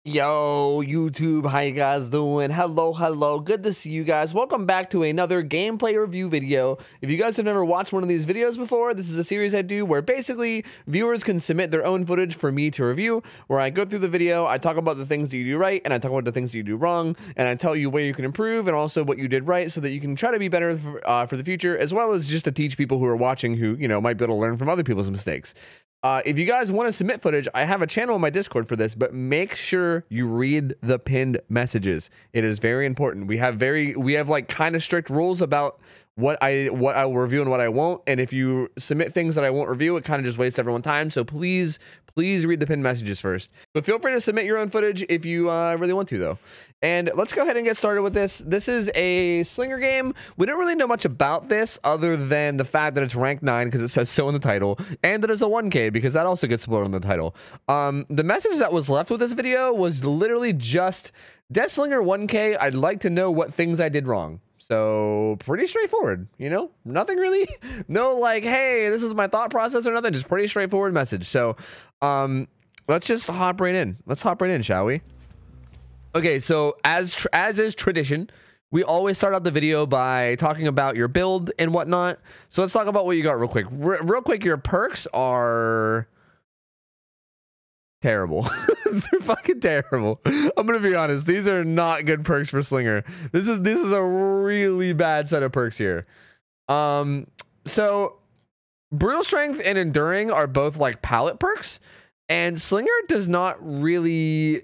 Yo, YouTube, how you guys doing? Hello, good to see you guys. Welcome back to another gameplay review video. If you guys have never watched one of these videos before, this is a series I do where basically viewers can submit their own footage for me to review, where I go through the video, I talk about the things that you do right, and I talk about the things that you do wrong, and I tell you where you can improve and also what you did right so that you can try to be better for the future, as well as just to teach people who are watching who, you know, might be able to learn from other people's mistakes. If you guys want to submit footage, I have a channel on my Discord for this, but make sure you read the pinned messages. It is very important. We have like kind of strict rules about what I will review and what I won't. And if you submit things that I won't review, it kind of just wastes everyone's time. So please read the pinned messages first. But feel free to submit your own footage if you really want to, though. And let's go ahead and get started with this. This is a Slinger game. We don't really know much about this other than the fact that it's ranked 9 because it says so in the title, and that it's a 1K because that also gets spoiled in the title. The message that was left with this video was literally just, Deathslinger 1K, I'd like to know what things I did wrong. So pretty straightforward, you know, nothing really, no like, hey, this is my thought process or nothing, just pretty straightforward message. So let's just hop right in. Let's hop right in, shall we? Okay, so as is tradition, we always start out the video by talking about your build and whatnot. So let's talk about what you got real quick. Real quick, your perks are terrible. They're fucking terrible. I'm gonna be honest, these are not good perks for Slinger. This is a really bad set of perks here. So brutal strength and enduring are both like palette perks, and Slinger does not really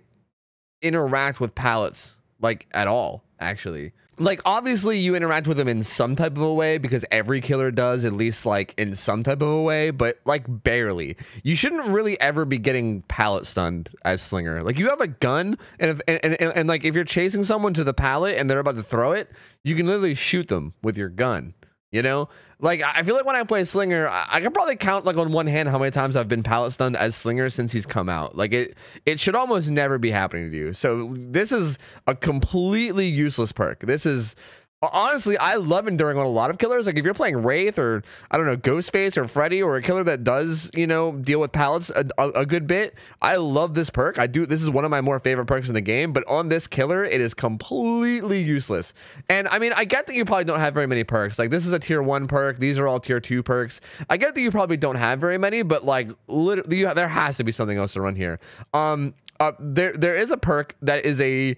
interact with palettes like at all, actually. Like, obviously you interact with them in some type of a way because every killer does, at least like in some type of a way, but like barely. You shouldn't really ever be getting pallet stunned as Slinger. Like, you have a gun, and like if you're chasing someone to the pallet and they're about to throw it, you can literally shoot them with your gun, you know? Like, I feel like when I play Slinger, I can probably count like on one hand how many times I've been pallet stunned as Slinger since he's come out. Like, it should almost never be happening to you. So this is a completely useless perk. This is, honestly, I love enduring on a lot of killers. Like, if you're playing Wraith or, I don't know, Ghostface or Freddy or a killer that does, you know, deal with pallets a good bit, I love this perk. This is one of my more favorite perks in the game, but on this killer, it is completely useless. And I mean, I get that you probably don't have very many perks. Like, this is a tier 1 perk. These are all tier 2 perks. I get that you probably don't have very many, but like, literally, there has to be something else to run here. There is a perk that is a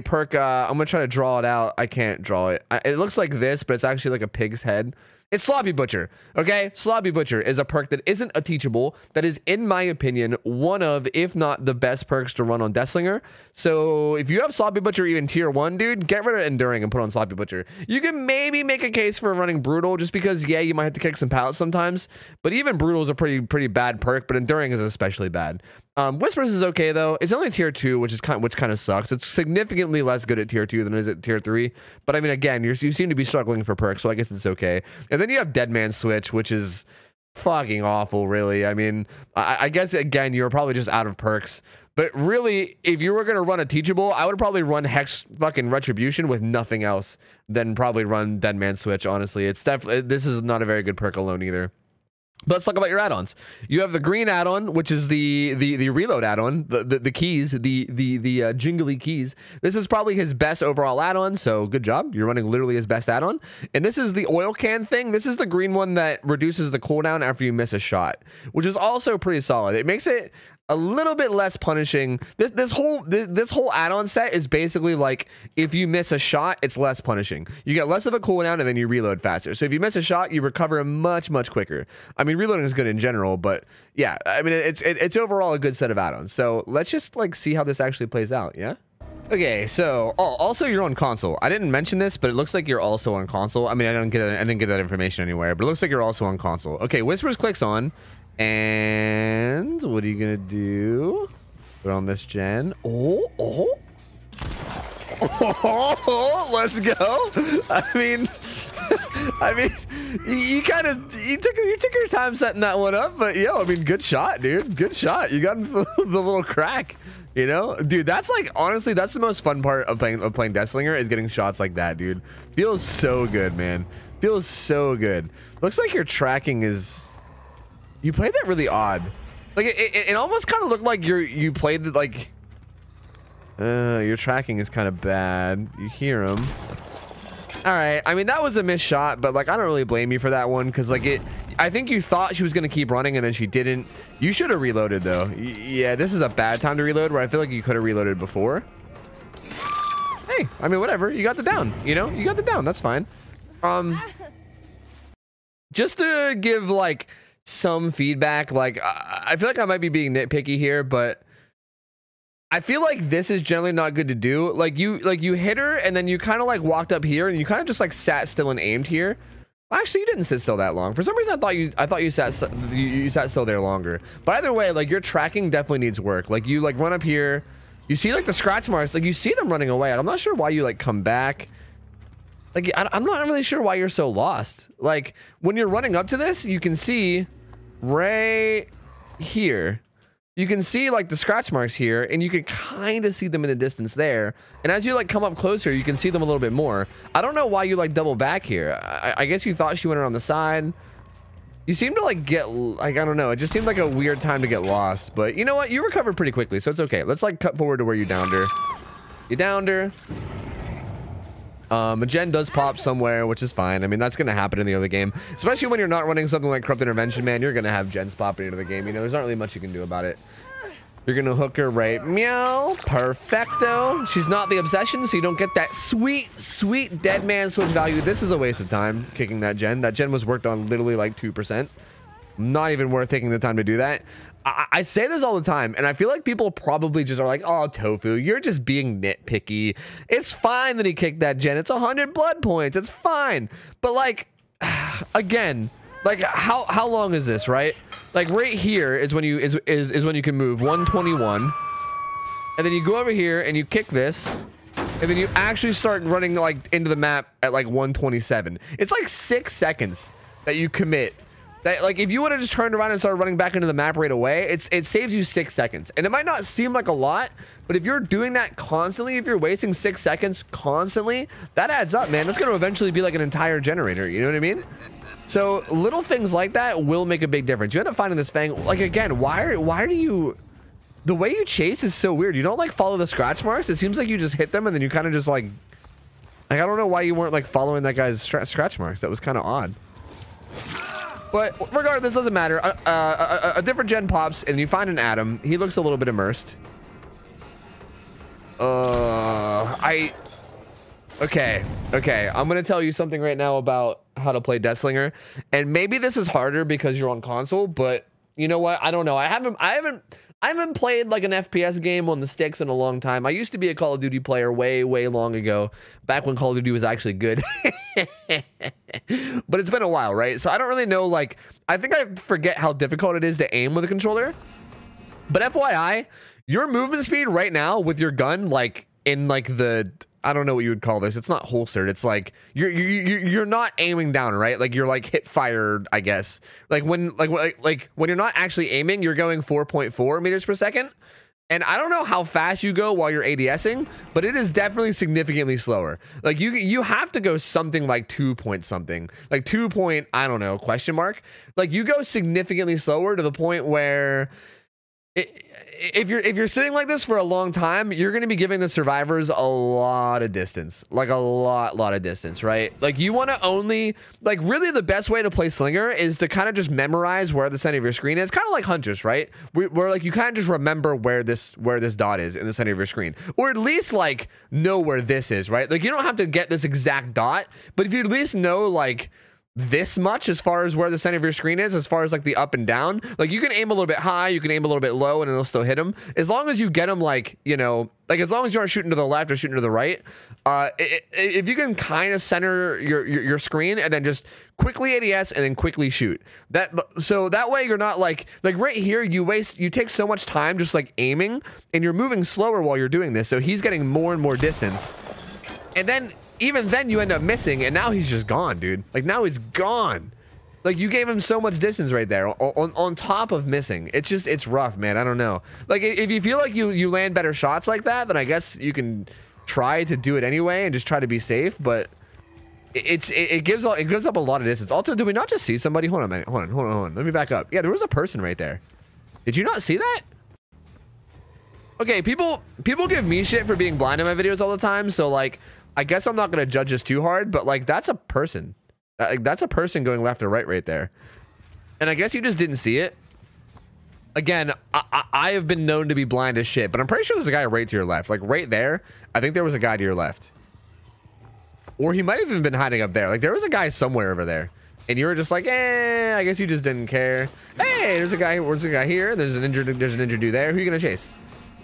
perk. I'm gonna try to draw it out. I can't draw it. It looks like this, but it's actually like a pig's head. It's Sloppy Butcher. Okay, Sloppy Butcher is a perk that isn't a teachable, that is, in my opinion, one of, if not the best perks to run on Deathslinger. So if you have Sloppy Butcher even tier 1, dude, get rid of enduring and put on Sloppy Butcher. You can maybe make a case for running brutal, just because, yeah, you might have to kick some pallets sometimes, but even brutal is a pretty bad perk, but enduring is especially bad. Whispers is okay though. It's only tier 2, which kind of sucks. It's significantly less good at tier 2 than it is at tier 3. But I mean, again, you seem to be struggling for perks, so I guess it's okay. And then you have Dead Man Switch, which is fucking awful, really. I mean, I guess again, you're probably just out of perks. But really, if you were gonna run a teachable, I would probably run Hex fucking Retribution with nothing else, then probably run Dead Man Switch. Honestly, it's definitely, this is not a very good perk alone either. But let's talk about your add-ons. You have the green add-on, which is the reload add-on, the keys, the jingly keys. This is probably his best overall add-on, so good job. You're running literally his best add-on. And this is the oil can thing. This is the green one that reduces the cooldown after you miss a shot, which is also pretty solid. It makes it a little bit less punishing. This whole add-on set is basically like, if you miss a shot, it's less punishing. You get less of a cooldown and then you reload faster. So if you miss a shot, you recover much quicker. I mean, reloading is good in general, but yeah, I mean, it's overall a good set of add-ons. So let's just like see how this actually plays out. Yeah. Okay, so also you're on console. I didn't mention this, but it looks like you're also on console. I mean, I didn't get that information anywhere, but it looks like you're also on console. Okay, Whispers clicks on. And what are you gonna do? Put on this gen. Oh, let's go. I mean, you took your time setting that one up, but yo, I mean, good shot, dude. Good shot. You got the little crack. You know, dude, that's like, honestly, that's the most fun part of playing Deathslinger, is getting shots like that, dude. Feels so good, man. Feels so good. Looks like your tracking is. You played that really odd. Like, it almost kind of looked like you played like Your tracking is kind of bad. You hear him. All right. I mean, that was a missed shot, but like, I don't really blame you for that one because like I think you thought she was going to keep running and then she didn't. You should have reloaded though. Yeah, this is a bad time to reload where I feel like you could have reloaded before. Hey, I mean, whatever. You got the down, you know, you got the down. That's fine. Just to give like some feedback, like I feel like I might be being nitpicky here, but I feel like this is generally not good to do. Like you hit her and then you kind of like walked up here and you kind of just like sat still and aimed here. Actually, you didn't sit still that long. For some reason, I thought you sat still there longer. But either way, like your tracking definitely needs work. Like you like run up here, you see like the scratch marks, like you see them running away. I'm not sure why you like come back. Like I'm not really sure why you're so lost. Like when you're running up to this, you can see right here. You can see like the scratch marks here and you can kind of see them in the distance there. And as you like come up closer, you can see them a little bit more. I don't know why you like double back here. I guess you thought she went around the side. You seem to like get like, I don't know. It just seemed like a weird time to get lost, but you know what? You recovered pretty quickly. So it's okay. Let's like cut forward to where you downed her. You downed her. A gen does pop somewhere, which is fine. I mean, that's going to happen in the early game, especially when you're not running something like Corrupt Intervention, man. You're going to have gens popping into the game. You know, there's not really much you can do about it. You're going to hook her right. Meow. Perfecto. She's not the obsession, so you don't get that sweet, sweet dead man switch value. This is a waste of time kicking that gen. That gen was worked on literally like 2%. Not even worth taking the time to do that. I say this all the time, and I feel like people probably just are like, oh, Tofu, you're just being nitpicky. It's fine that he kicked that gen. It's 100 blood points. It's fine. But like, again, like how long is this, right? Like right here is when you is when you can move 121. And then you go over here and you kick this. And then you actually start running like into the map at like 127. It's like 6 seconds that you commit. That like if you would have just turned around and started running back into the map right away, it saves you 6 seconds. And it might not seem like a lot, but if you're doing that constantly, if you're wasting 6 seconds constantly, that adds up, man. That's going to eventually be like an entire generator. You know what I mean? So little things like that will make a big difference. You end up finding this Fang. Like again, why do you? The way you chase is so weird. You don't like follow the scratch marks. It seems like you just hit them and then you kind of just like I don't know why you weren't like following that guy's scratch marks. That was kind of odd. But regardless, doesn't matter. A different gen pops and you find an Adam. He looks a little bit immersed. Okay. I'm gonna tell you something right now about how to play Deathslinger, and maybe this is harder because you're on console. But you know what? I don't know. I haven't played like an FPS game on the sticks in a long time. I used to be a Call of Duty player way long ago, back when Call of Duty was actually good. But it's been a while, right? So I don't really know. Like, I think I forget how difficult it is to aim with a controller. But FYI, your movement speed right now with your gun, like in like the, I don't know what you would call this. It's not holstered. It's like you're not aiming down, right? Like you're like hip fired, I guess. Like when when you're not actually aiming, you're going 4.4 meters per second. And I don't know how fast you go while you're ADSing, but it is definitely significantly slower. Like you have to go something like 2 point something, like 2 point, I don't know, question mark. Like you go significantly slower to the point where if you're sitting like this for a long time, you're going to be giving the survivors a lot of distance, like a lot of distance, right? Like you want to only, like really the best way to play Slinger is to kind of just memorize where the center of your screen is, kind of like Hunters, right? Where like you kind of just remember where this dot is in the center of your screen, or at least like know where this is, right? Like you don't have to get this exact dot, but if you at least know like this much as far as where the center of your screen is, as far as like the up and down, like you can aim a little bit high, you can aim a little bit low, and it'll still hit them as long as you get them, like, you know, like as long as you aren't shooting to the left or shooting to the right. If you can kind of center your screen and then just quickly ADS and then quickly shoot that, so that way you're not like right here you take so much time just like aiming, and you're moving slower while you're doing this, so he's getting more and more distance, and then even then you end up missing, and now he's just gone, dude. Like now he's gone. Like you gave him so much distance right there on top of missing. It's rough, man. I don't know. Like if you feel like you land better shots like that, then I guess you can try to do it anyway and just try to be safe. But it gives up a lot of distance. Also, did we not just see somebody? Hold on a minute. Hold on. Let me back up. Yeah, there was a person right there. Did you not see that? Okay, people give me shit for being blind in my videos all the time, so like I guess I'm not gonna judge this too hard, but like that's a person. That's a person going left or right there. And I guess you just didn't see it. Again, I have been known to be blind as shit, but I'm pretty sure there's a guy right to your left. Like right there, I think there was a guy to your left. Or he might have even been hiding up there. Like there was a guy somewhere over there. And you were just like, I guess you just didn't care. Hey, there's a guy here. There's an injured dude there. Who are you gonna chase?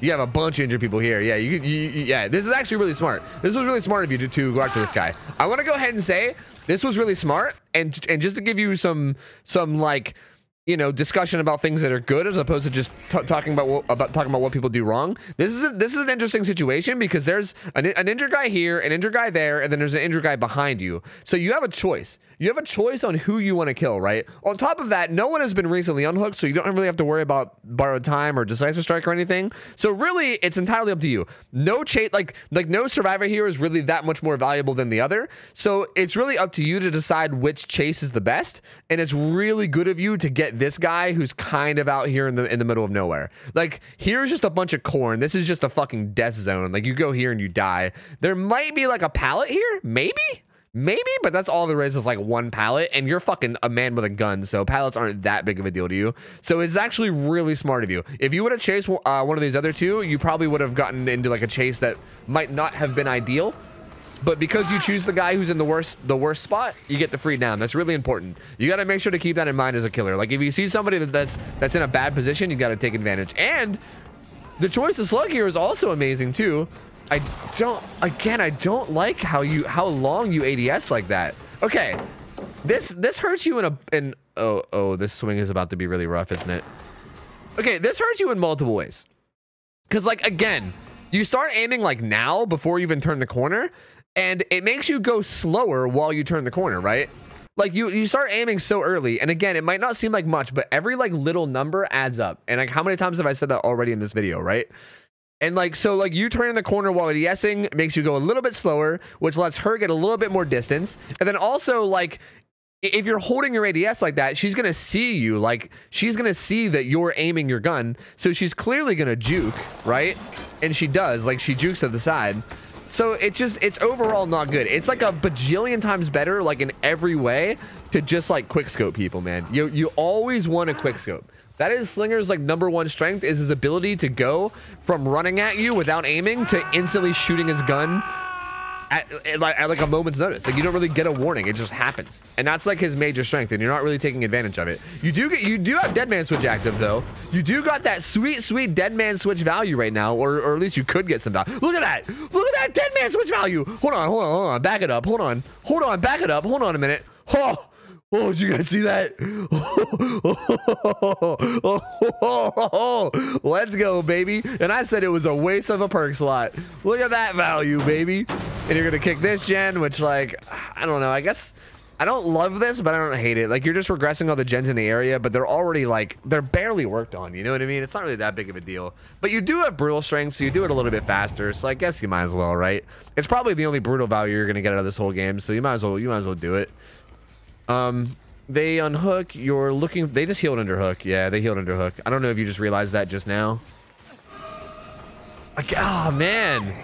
You have a bunch of injured people here. Yeah, yeah, this is actually really smart. This was really smart of you to go after this guy. I want to go ahead and say this was really smart, and just to give you some like, you know, discussion about things that are good as opposed to just talking about what people do wrong. This is an interesting situation because there's an injured guy here, an injured guy there, and then there's an injured guy behind you. So you have a choice. You have a choice on who you want to kill, right? On top of that, no one has been recently unhooked, so you don't really have to worry about borrowed time or decisive strike or anything. So really, it's entirely up to you. No chase, like no survivor here is really that much more valuable than the other. So it's really up to you to decide which chase is the best. And it's really good of you to get this guy who's kind of out here in the middle of nowhere. Like here's just a bunch of corn. This is just a fucking death zone. Like you go here and you die. There might be like a pallet here, maybe, but that's all there is like one pallet, and you're fucking a man with a gun, so pallets aren't that big of a deal to you. So it's actually really smart of you. If you would have chased one of these other two, you probably would have gotten into like a chase that might not have been ideal. But because you choose the guy who's in the worst spot, you get the free down. That's really important. You got to make sure to keep that in mind as a killer. Like if you see somebody that's in a bad position, you got to take advantage. And the choice of slug here is also amazing too. I don't like how long you ADS like that. Okay, this hurts you oh, this swing is about to be really rough, isn't it? Okay, this hurts you in multiple ways. Because like again, you start aiming like now before you even turn the corner, and it makes you go slower while you turn the corner, right? Like you start aiming so early, and again, it might not seem like much, but every like little number adds up. And like how many times have I said that already in this video, right? And like, so like you turn the corner while ADSing makes you go a little bit slower, which lets her get a little bit more distance. And then also like, if you're holding your ADS like that, she's going to see you, like she's going to see that you're aiming your gun. So she's clearly going to juke, right? And she does, like she jukes to the side. So it's overall not good. It's like a bajillion times better, like in every way, to just like quickscope people, man. You always want a quickscope. That is Slinger's like #1 strength, is his ability to go from running at you without aiming to instantly shooting his gun at like a moment's notice. Like you don't really get a warning, it just happens. And that's like his major strength, and you're not really taking advantage of it. You do have dead man switch active though. You do got that sweet dead man switch value right now, or at least you could get some value. Look at that dead man switch value. Hold on, back it up. Hold on, back it up. Hold on a minute. Oh, did you guys see that? Let's go, baby. And I said it was a waste of a perk slot. Look at that value, baby. And you're gonna kick this gen, which like, I don't know, I guess I don't love this, but I don't hate it. Like you're just regressing all the gens in the area, but they're already like, they're barely worked on, you know what I mean? It's not really that big of a deal. But you do have brutal strength, so you do it a little bit faster. So I guess you might as well, right? It's probably the only brutal value you're gonna get out of this whole game, so you might as well do it. They unhook, you're looking, they just healed under hook. Yeah, they healed under hook. I don't know if you just realized that just now. Like, oh man,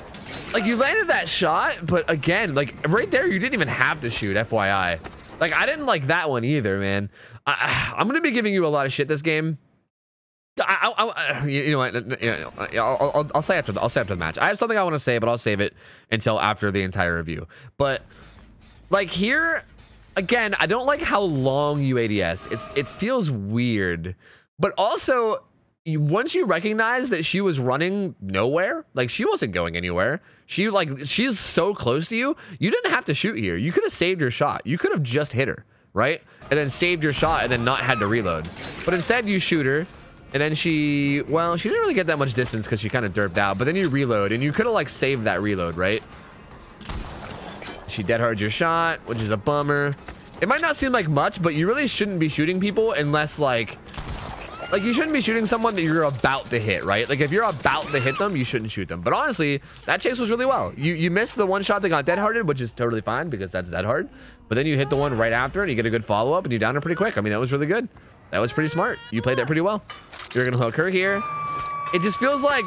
like you landed that shot, but again, like right there, you didn't even have to shoot, FYI. Like I didn't like that one either, man. I'm gonna be giving you a lot of shit this game. You know what? I'll say after the match. I have something I want to say, but I'll save it until after the entire review. But like here, again, I don't like how long you ADS. It feels weird, but also once you recognize that she was running nowhere, like she wasn't going anywhere. She's so close to you. You didn't have to shoot here. You could have saved your shot. You could have just hit her, right? And then saved your shot and then not had to reload. But instead you shoot her. And then she didn't really get that much distance because she kind of derped out. But then you reload, and you could have like saved that reload, right? She dead hard your shot, which is a bummer. It might not seem like much, but you really shouldn't be shooting people unless like you shouldn't be shooting someone that you're about to hit, right? Like if you're about to hit them, you shouldn't shoot them. But honestly, that chase was really well. You missed the one shot that got dead hearted, which is totally fine because that's dead hard. But then you hit the one right after, and you get a good follow up, and you down her pretty quick. I mean, that was really good. That was pretty smart. You played that pretty well. You're gonna hook her here. It just feels like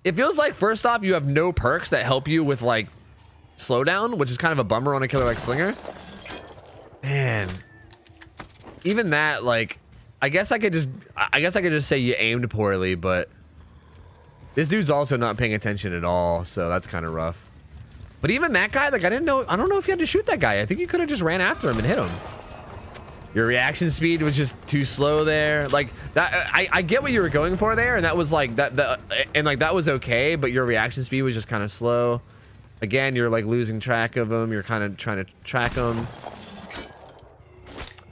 It feels like, first off, you have no perks that help you with like slowdown, which is kind of a bummer on a killer like Slinger. Man, even that, like, I guess I could just say you aimed poorly, but this dude's also not paying attention at all, so that's kind of rough. But even that guy, like, I don't know if you had to shoot that guy. I think you could have just ran after him and hit him. Your reaction speed was just too slow there. Like that, I get what you were going for there, and that was like that was okay, but your reaction speed was just kind of slow. Again, you're like losing track of him. You're kind of trying to track him.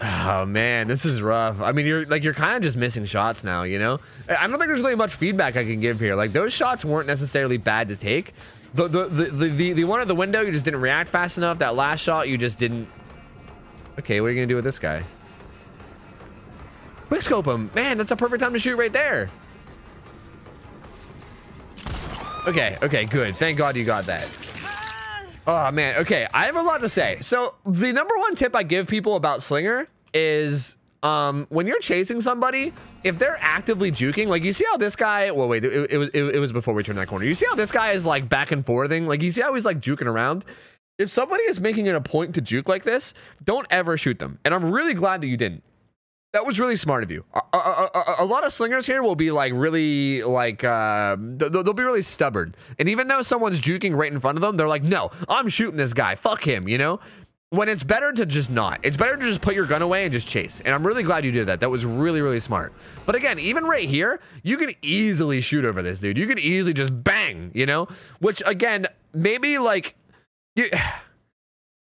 Oh man, this is rough. I mean, you're kind of just missing shots now, you know? I don't think there's really much feedback I can give here. Like, those shots weren't necessarily bad to take. The one at the window, you just didn't react fast enough. That last shot, you just didn't. Okay, what are you gonna do with this guy? Quickscope him. Man, that's a perfect time to shoot right there. Okay, good. Thank God you got that. Oh man, okay, I have a lot to say. So the number one tip I give people about Slinger is when you're chasing somebody, if they're actively juking, like you see how this guy, well wait, it was before we turned that corner. You see how this guy is like back and forthing? Like you see how he's like juking around? If somebody is making it a point to juke like this, don't ever shoot them. And I'm really glad that you didn't. That was really smart of you. A lot of Slingers here will be like really like, they'll be really stubborn. And even though someone's juking right in front of them, they're like, no, I'm shooting this guy. Fuck him, you know? When it's better to just not. It's better to just put your gun away and just chase. And I'm really glad you did that. That was really, really smart. But again, even right here, you could easily shoot over this dude. You could easily just bang, you know? Which again, maybe like,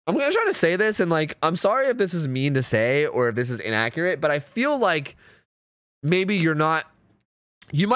I'm gonna try to say this, and like, I'm sorry if this is mean to say or if this is inaccurate, but I feel like maybe you might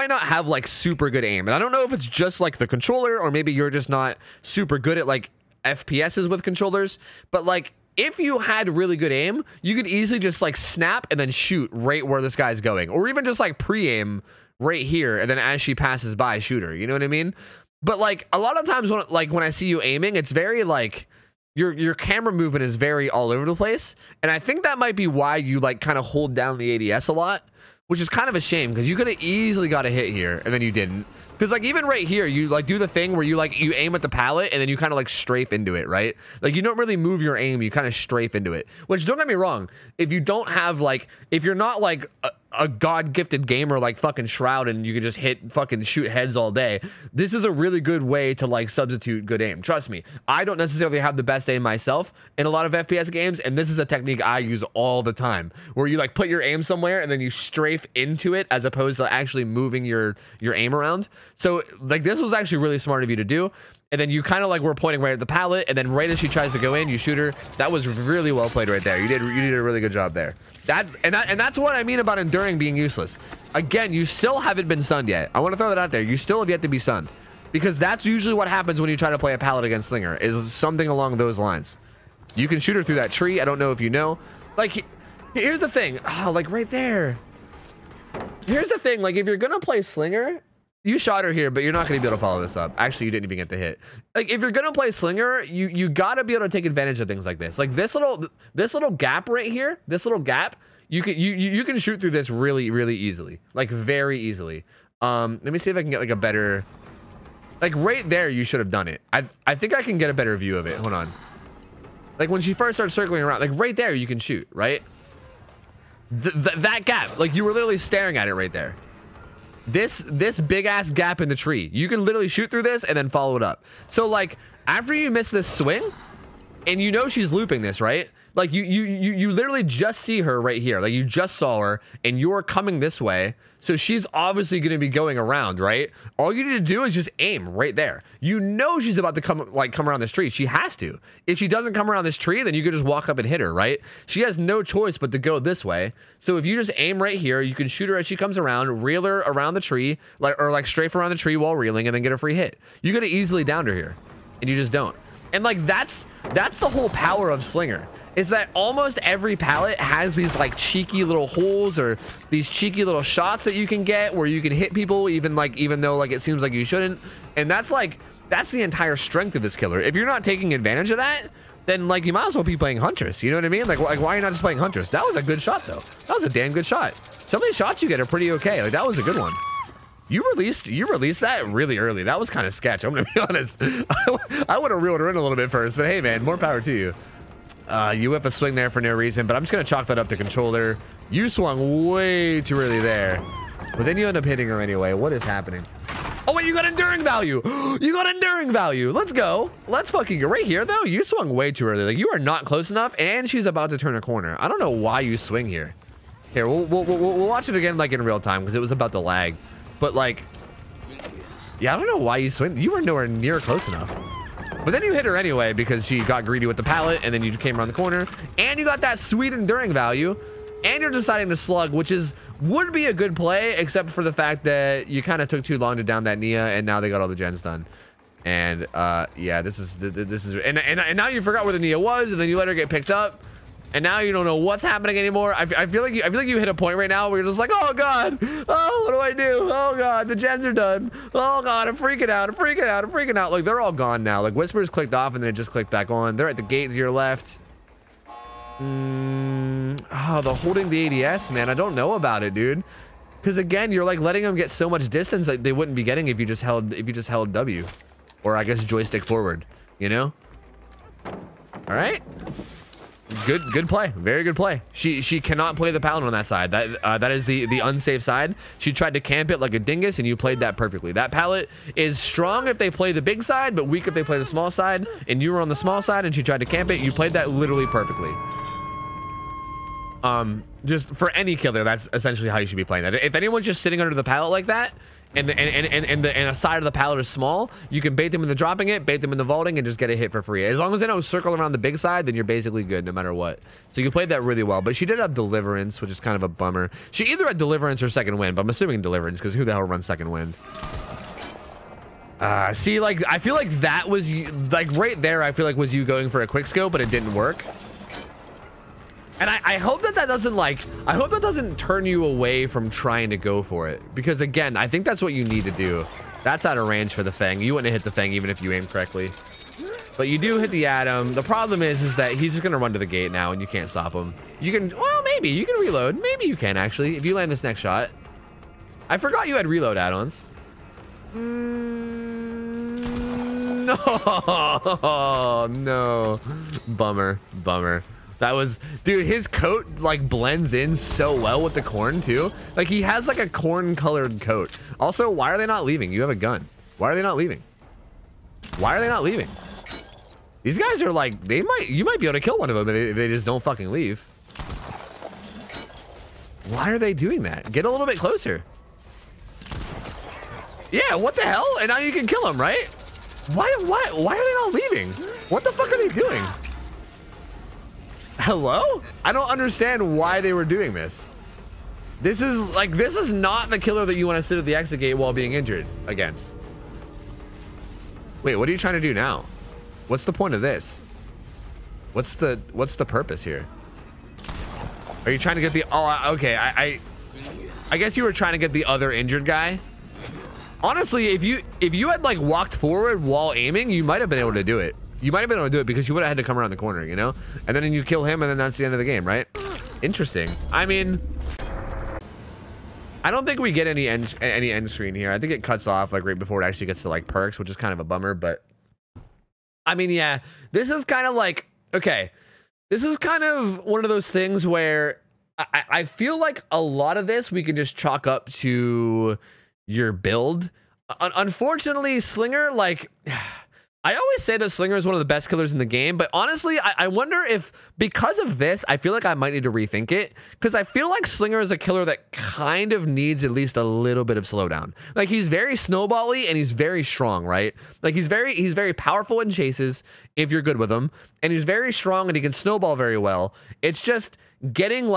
not have like super good aim. And I don't know if it's just like the controller, or maybe you're just not super good at like FPSs with controllers, but like if you had really good aim, you could easily just like snap and then shoot right where this guy's going, or even just like pre-aim right here, and then as she passes by, shoot her. You know what I mean? But like a lot of times when I see you aiming, it's very like your camera movement is very all over the place, and I think that might be why you like kind of hold down the ADS a lot, which is kind of a shame, because you could have easily got a hit here and then you didn't. Because like even right here, you like do the thing where you aim at the pallet and then you kind of like strafe into it, right? Like you don't really move your aim, you kind of strafe into it. Which, don't get me wrong, if you don't have like, if you're not like a god-gifted gamer like fucking Shroud and you can just fucking shoot heads all day, this is a really good way to like substitute good aim. Trust me, I don't necessarily have the best aim myself in a lot of FPS games, and this is a technique I use all the time, where you like put your aim somewhere and then you strafe into it as opposed to actually moving your aim around. So like this was actually really smart of you to do. And then you kind of like were pointing right at the pallet, and then right as she tries to go in, you shoot her. That was really well played right there. You did a really good job there. That's what I mean about enduring being useless. Again, you still haven't been stunned yet. I want to throw that out there. You still have yet to be stunned, because that's usually what happens when you try to play a pallet against Slinger, is something along those lines. You can shoot her through that tree. I don't know if you know. Like, here's the thing. Oh, like right there. Here's the thing. Like, if you're gonna play Slinger, you shot her here, but you're not going to be able to follow this up. Actually, you didn't even get the hit. Like, if you're going to play Slinger, you got to be able to take advantage of things like this. Like this little gap right here, this little gap, you can shoot through this really, really easily. Like very easily. Let me see if I can get like a better, like right there, you should have done it. I think I can get a better view of it. Hold on. Like when she first starts circling around, like right there, you can shoot, right? That gap, like you were literally staring at it right there. This big ass gap in the tree, you can literally shoot through this and then follow it up. So like after you miss this swing, and you know she's looping this, right? Like you literally just see her right here. Like you just saw her and you're coming this way. So she's obviously going to be going around, right? All you need to do is just aim right there. You know she's about to come around this tree. She has to. If she doesn't come around this tree, then you could just walk up and hit her, right? She has no choice but to go this way. So if you just aim right here, you can shoot her as she comes around, reel her around the tree, or strafe around the tree while reeling, and then get a free hit. You could have easily downed her here, and you just don't. And like that's the whole power of Slinger. Is that almost every pallet has these like cheeky little holes or these cheeky little shots that you can get where you can hit people even though like it seems like you shouldn't. And that's the entire strength of this killer. If you're not taking advantage of that, then like you might as well be playing Huntress. You know what I mean? Like why are you not just playing Huntress? That was a good shot though. That was a damn good shot. Some of these shots you get are pretty okay. Like that was a good one. You released that really early. That was kind of sketch. I'm gonna be honest. I would have reeled her in a little bit first, but hey, man, more power to you. You whip a swing there for no reason, but I'm just gonna chalk that up to controller. You swung way too early there, but then you end up hitting her anyway. What is happening? Oh wait, you got enduring value. You got enduring value. Let's go. Let's fucking go. Right here though. You swung way too early. Like you are not close enough, and she's about to turn a corner. I don't know why you swing here. Here, we'll watch it again like in real time because it was about to lag. But like, yeah, I don't know why you swing. You were nowhere near close enough. But then you hit her anyway because she got greedy with the pallet, and then you came around the corner, and you got that sweet enduring value, and you're deciding to slug, which would be a good play, except for the fact that you kind of took too long to down that Nia, and now they got all the gens done. And yeah, this is and now you forgot where the Nia was, and then you let her get picked up. And now you don't know what's happening anymore. I feel like you hit a point right now where you're just like, oh god, oh what do I do? Oh god, the gens are done. Oh god, I'm freaking out. I'm freaking out. I'm freaking out. Like they're all gone now. Like Whispers clicked off and then it just clicked back on. They're at the gate to your left. Oh, the holding the ADS, man. I don't know about it, dude. Because again, you're like letting them get so much distance like they wouldn't be getting if you just held W, or I guess joystick forward. You know. All right. Good play. Very good play. She cannot play the paladin on that side. That is the unsafe side. She tried to camp it like a dingus, and you played that perfectly. That pallet is strong if they play the big side, but weak if they play the small side. And you were on the small side, and she tried to camp it. You played that literally perfectly. Just for any killer, that's essentially how you should be playing that. If anyone's just sitting under the pallet like that, and a side of the pallet is small, you can bait them into dropping it, bait them into vaulting, and just get a hit for free. As long as they don't circle around the big side, then you're basically good no matter what. So you played that really well, but she did have deliverance, which is kind of a bummer. She either had deliverance or second wind, but I'm assuming deliverance because who the hell runs second wind? See, like I feel like that was like right there. I feel like was you going for a quick scope, but it didn't work. And I hope that doesn't I hope that doesn't turn you away from trying to go for it. Because again, I think that's what you need to do. That's out of range for the Fang. You wouldn't hit the Fang even if you aimed correctly. But you do hit the Atom. The problem is that he's just going to run to the gate now and you can't stop him. You can, well, maybe. You can reload. Maybe you can actually, if you land this next shot. I forgot you had reload add-ons. No, no. Bummer. That was, dude, his coat like blends in so well with the corn too. Like he has like a corn colored coat. Also, why are they not leaving? You have a gun. Why are they not leaving? Why are they not leaving? These guys are like, you might be able to kill one of them if they just don't fucking leave. Why are they doing that? Get a little bit closer. Yeah, what the hell? And now you can kill them, right? Why are they not leaving? What the fuck are they doing? Hello? I don't understand why they were doing this. This is not the killer that you want to sit at the exit gate while being injured against. Wait, what are you trying to do now? What's the point of this? What's the purpose here? Are you trying to get the, oh, okay, I guess you were trying to get the other injured guy. Honestly, if you had like walked forward while aiming, you might have been able to do it. You might have been able to do it because you would have had to come around the corner, you know? And then you kill him and then that's the end of the game, right? Interesting. I mean, I don't think we get any end screen here. I think it cuts off like right before it actually gets to like perks, which is kind of a bummer, but I mean, yeah, this is kind of like, okay, this is kind of one of those things where I feel like a lot of this we can just chalk up to your build. Unfortunately, Slinger, like, I always say that Slinger is one of the best killers in the game, but honestly, I wonder if because of this, I feel like I might need to rethink it, because I feel like Slinger is a killer that kind of needs at least a little bit of slowdown. Like he's very snowball-y and he's very strong, right? Like he's very powerful in chases if you're good with him, and he's very strong and he can snowball very well. It's just getting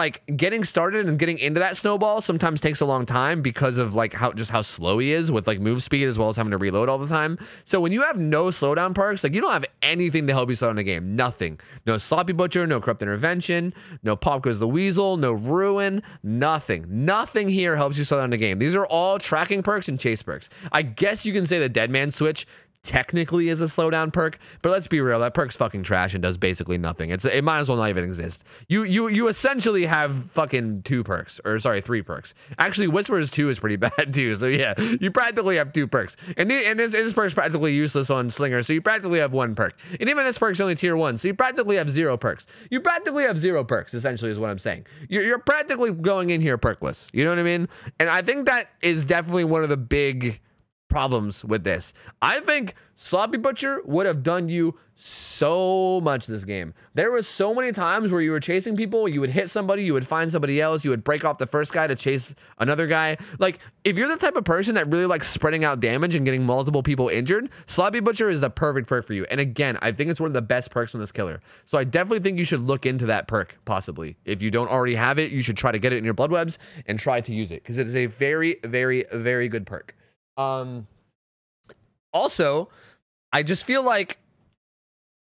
started and getting into that snowball sometimes takes a long time because of like how slow he is with like move speed as well as having to reload all the time. So when you have no slowdown perks, like you don't have anything to help you slow down the game. Nothing. No sloppy butcher, no corrupt intervention, no pop goes the weasel, no ruin, nothing here helps you slow down the game. These are all tracking perks and chase perks. I guess you can say the dead man switch technically is a slowdown perk, but let's be real, that perk's fucking trash and does basically nothing. It might as well not even exist. You essentially have fucking 2 perks, or sorry, 3 perks. Actually, Whisper's 2 is pretty bad too. So yeah, you practically have 2 perks, and this perk's practically useless on Slinger. So you practically have 1 perk, and even this perk's only tier 1. So you practically have 0 perks. You practically have 0 perks. Essentially, is what I'm saying. You're practically going in here perkless. You know what I mean? And I think that is definitely one of the big problems with this. I think Sloppy Butcher would have done you so much this game. There was so many times where you were chasing people, you would hit somebody, you would find somebody else, you would break off the first guy to chase another guy. Like, if you're the type of person that really likes spreading out damage and getting multiple people injured, Sloppy Butcher is the perfect perk for you. And again, I think it's one of the best perks on this killer. So I definitely think you should look into that perk, possibly. If you don't already have it, you should try to get it in your blood webs and try to use it, because it is a very, very, very good perk. Also, I just feel like,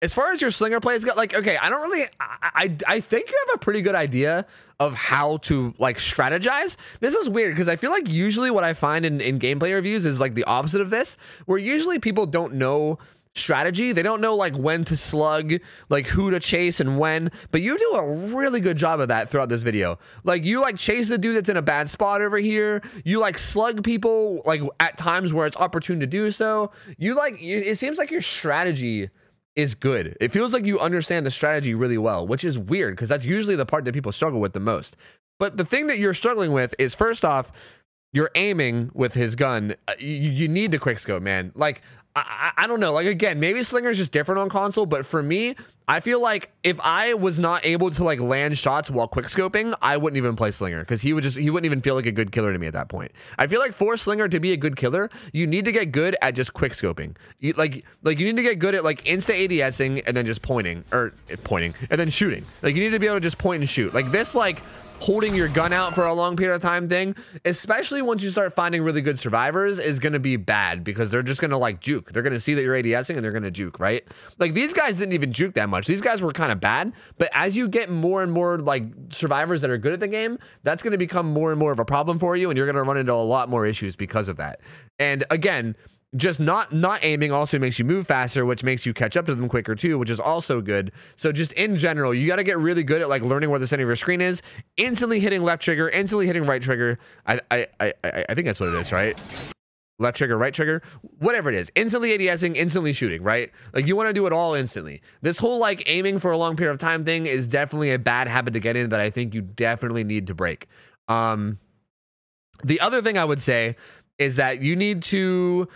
as far as your Slinger plays go, like, okay, I think you have a pretty good idea of how to like strategize. This is weird because I feel like usually what I find in gameplay reviews is like the opposite of this, where usually people don't know strategy. They don't know like when to slug, like who to chase and when, but you do a really good job of that throughout this video. Like, you like chase the dude that's in a bad spot over here. You like slug people like at times where it's opportune to do so. It seems like your strategy is good. It feels like you understand the strategy really well, which is weird because that's usually the part that people struggle with the most. But the thing that you're struggling with is, first off, you're aiming with his gun. You need the quickscope, man. Like, I don't know, like, again, maybe Slinger's just different on console, but for me, I feel like if I was not able to like land shots while quickscoping, I wouldn't even play Slinger, because he wouldn't even feel like a good killer to me at that point. I feel like for Slinger to be a good killer, you need to get good at just quickscoping. You need to get good at like insta ADSing and then just pointing and then shooting. Like, you need to be able to just point and shoot. Like this, like holding your gun out for a long period of time thing, especially once you start finding really good survivors, is going to be bad, because they're just going to like juke. They're going to see that you're ADSing and they're going to juke, right? Like, these guys didn't even juke that much. These guys were kind of bad, but as you get more and more like survivors that are good at the game, that's going to become more and more of a problem for you, and you're going to run into a lot more issues because of that. And again, just not aiming also makes you move faster, which makes you catch up to them quicker too, which is also good. So just in general, you got to get really good at like learning where the center of your screen is, instantly hitting left trigger, instantly hitting right trigger. I think that's what it is, right? Left trigger, right trigger, whatever it is, instantly ADSing, instantly shooting, right? Like, you want to do it all instantly. This whole like aiming for a long period of time thing is definitely a bad habit to get in that I think you definitely need to break. The other thing I would say is that you need to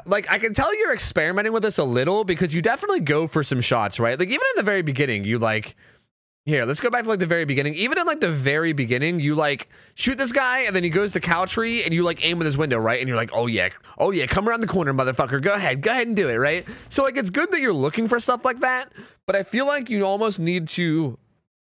like, I can tell you're experimenting with this a little, because you definitely go for some shots, right? Like, even in the very beginning, you like, here, let's go back to like the very beginning. Even in like the very beginning, you like shoot this guy, and then he goes to cow tree, and you like aim with his window, right? And you're like, oh yeah, come around the corner, motherfucker. Go ahead and do it, right? So like, it's good that you're looking for stuff like that, but I feel like you almost need to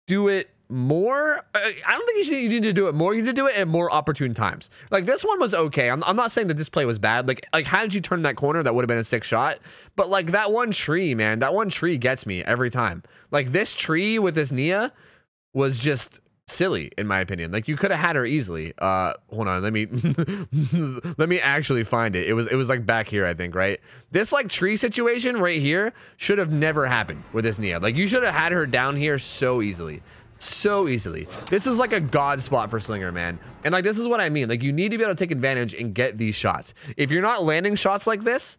do it more. I don't think you need to do it more. You need to do it at more opportune times. Like, this one was okay. I'm not saying that this play was bad. Like how did you turn that corner? That would have been a sick shot. But like, that one tree, man, that one tree gets me every time. Like, this tree with this Nia was just silly, in my opinion. Like, you could have had her easily. Hold on, let me let me actually find it. It was like back here, I think, right? This like tree situation right here should have never happened with this Nia. Like, you should have had her down here so easily. This is like a god spot for Slinger, man. And like, this is what I mean. Like, you need to be able to take advantage and get these shots. If you're not landing shots like this,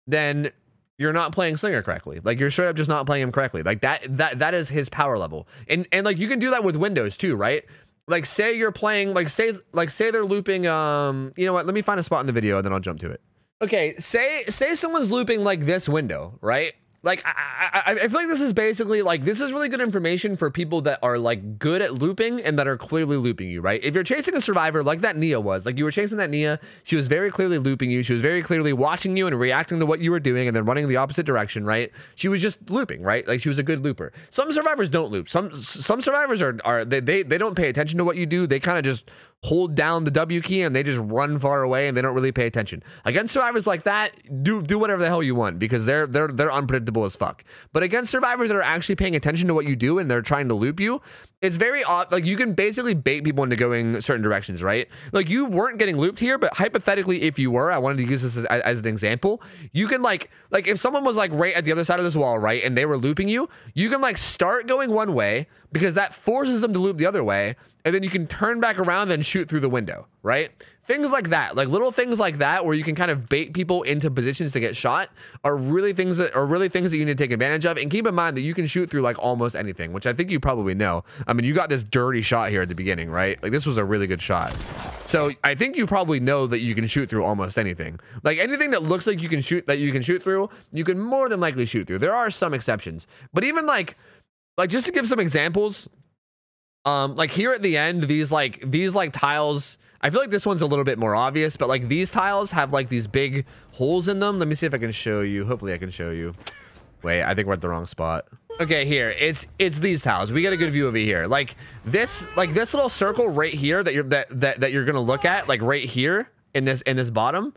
then you're not playing Slinger correctly. Like, you're straight up just not playing him correctly. Like, that is his power level. And like, you can do that with windows too, right? Like, say you're playing, like say they're looping, you know what, let me find a spot in the video and then I'll jump to it. Okay, say someone's looping like this window, right? Like, I feel like this is basically like, this is really good information for people that are like good at looping and that are clearly looping you, right? If you're chasing a survivor like that Nia was, like, you were chasing that Nia, she was very clearly looping you, she was very clearly watching you and reacting to what you were doing and then running the opposite direction, right? She was just looping, right? Like, she was a good looper. Some survivors don't loop. Some survivors are they don't pay attention to what you do. They kind of just hold down the W key and they just run far away and they don't really pay attention. Against survivors like that, do whatever the hell you want because they're unpredictable as fuck. But against survivors that are actually paying attention to what you do and they're trying to loop you, it's very odd. Like, you can basically bait people into going certain directions, right? Like, you weren't getting looped here, but hypothetically, if you were, I wanted to use this as an example. You can like if someone was like right at the other side of this wall, right, and they were looping you, you can like start going one way because that forces them to loop the other way, and then you can turn back around and shoot through the window, right? Things like that, like little things like that, where you can kind of bait people into positions to get shot, are really things that you need to take advantage of. And keep in mind that you can shoot through like almost anything, which I think you probably know. I mean, you got this dirty shot here at the beginning, right? Like, this was a really good shot. So I think you probably know that you can shoot through almost anything. Like, anything that looks like you can shoot through, you can more than likely shoot through. There are some exceptions, but even like just to give some examples, like here at the end, these tiles, I feel like this one's a little bit more obvious, but like these tiles have like these big holes in them. Let me see if I can show you. Hopefully I can show you. Wait, I think we're at the wrong spot. Okay, here, it's these tiles. We get a good view over here. Like this little circle right here that you're gonna look at, like right here in this bottom.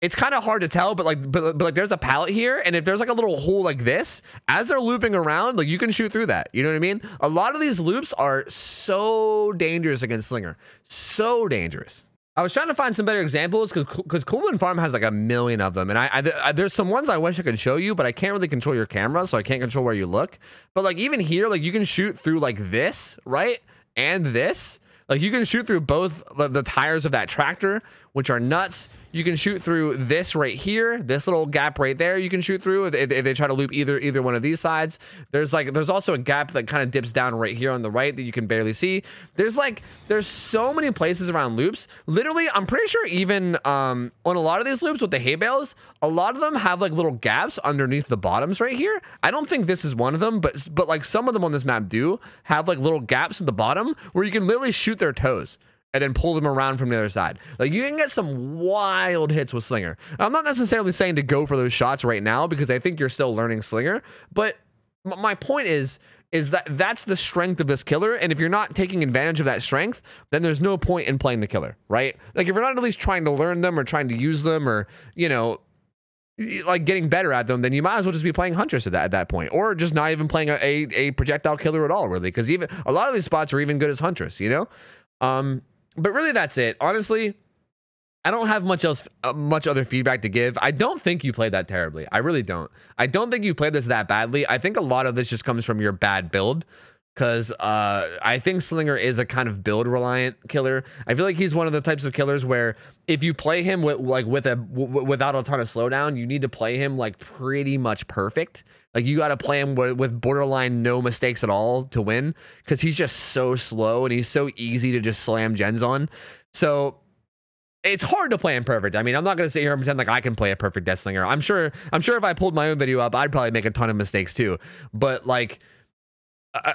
It's kind of hard to tell, but like there's a pallet here, and if there's like a little hole like this, as they're looping around, like you can shoot through that. You know what I mean? A lot of these loops are so dangerous against Slinger. So dangerous. I was trying to find some better examples because Coolman Farm has like a million of them, and I there's some ones I wish I could show you, but I can't really control your camera, so I can't control where you look. But like even here, like you can shoot through like this, right? And this. Like you can shoot through both the tires of that tractor, which are nuts. You can shoot through this right here, this little gap right there. You can shoot through if they try to loop either one of these sides. There's also a gap that kind of dips down right here on the right that you can barely see. There's so many places around loops. Literally, I'm pretty sure even on a lot of these loops with the hay bales, a lot of them have like little gaps underneath the bottoms right here. I don't think this is one of them, but like some of them on this map do have like little gaps at the bottom where you can literally shoot their toes and then pull them around from the other side. Like you can get some wild hits with Slinger. I'm not necessarily saying to go for those shots right now because I think you're still learning Slinger, but my point is that that's the strength of this killer, and if you're not taking advantage of that strength, then there's no point in playing the killer, right? Like if you're not at least trying to learn them or trying to use them or, you know, like getting better at them, then you might as well just be playing Huntress at that point, or just not even playing a projectile killer at all, really, because even a lot of these spots are even good as Huntress, you know? But really, that's it. Honestly, I don't have much other feedback to give. I don't think you played that terribly. I really don't. I don't think you played this that badly. I think a lot of this just comes from your bad build, because I think Slinger is a kind of build reliant killer. I feel like he's one of the types of killers where if you play him without a ton of slowdown, you need to play him like pretty much perfect. Like you got to play him with borderline no mistakes at all to win, because he's just so slow and he's so easy to just slam gens on. So it's hard to play him perfect. I mean, I'm not going to sit here and pretend like I can play a perfect Deathslinger. I'm sure if I pulled my own video up, I'd probably make a ton of mistakes too. But like,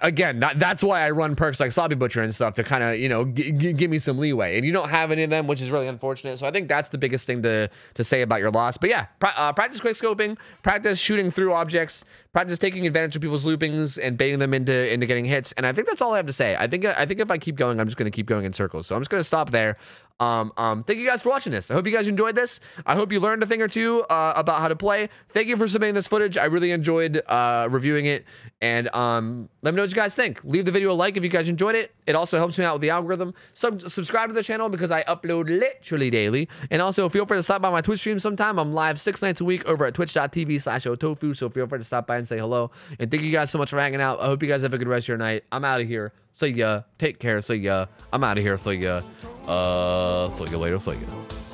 again, that's why I run perks like Sloppy Butcher and stuff to kind of, you know, give me some leeway, and you don't have any of them, which is really unfortunate. So I think that's the biggest thing to say about your loss. But yeah, practice quick scoping, practice shooting through objects, practice taking advantage of people's loopings and baiting them into getting hits. And I think that's all I have to say. I think if I keep going, I'm just going to keep going in circles. So I'm just going to stop there. Thank you guys for watching this. I hope you guys enjoyed this. I hope you learned a thing or two about how to play. Thank you for submitting this footage. I really enjoyed reviewing it. And let me know what you guys think. Leave the video a like if you guys enjoyed it. It also helps me out with the algorithm. Subscribe to the channel because I upload literally daily. And also feel free to stop by my Twitch stream sometime. I'm live 6 nights a week over at twitch.tv/OhTofu. So feel free to stop by and say hello. And thank you guys so much for hanging out. I hope you guys have a good rest of your night. I'm out of here. See ya. Take care. See ya. I'm out of here. See ya. See you later. See ya.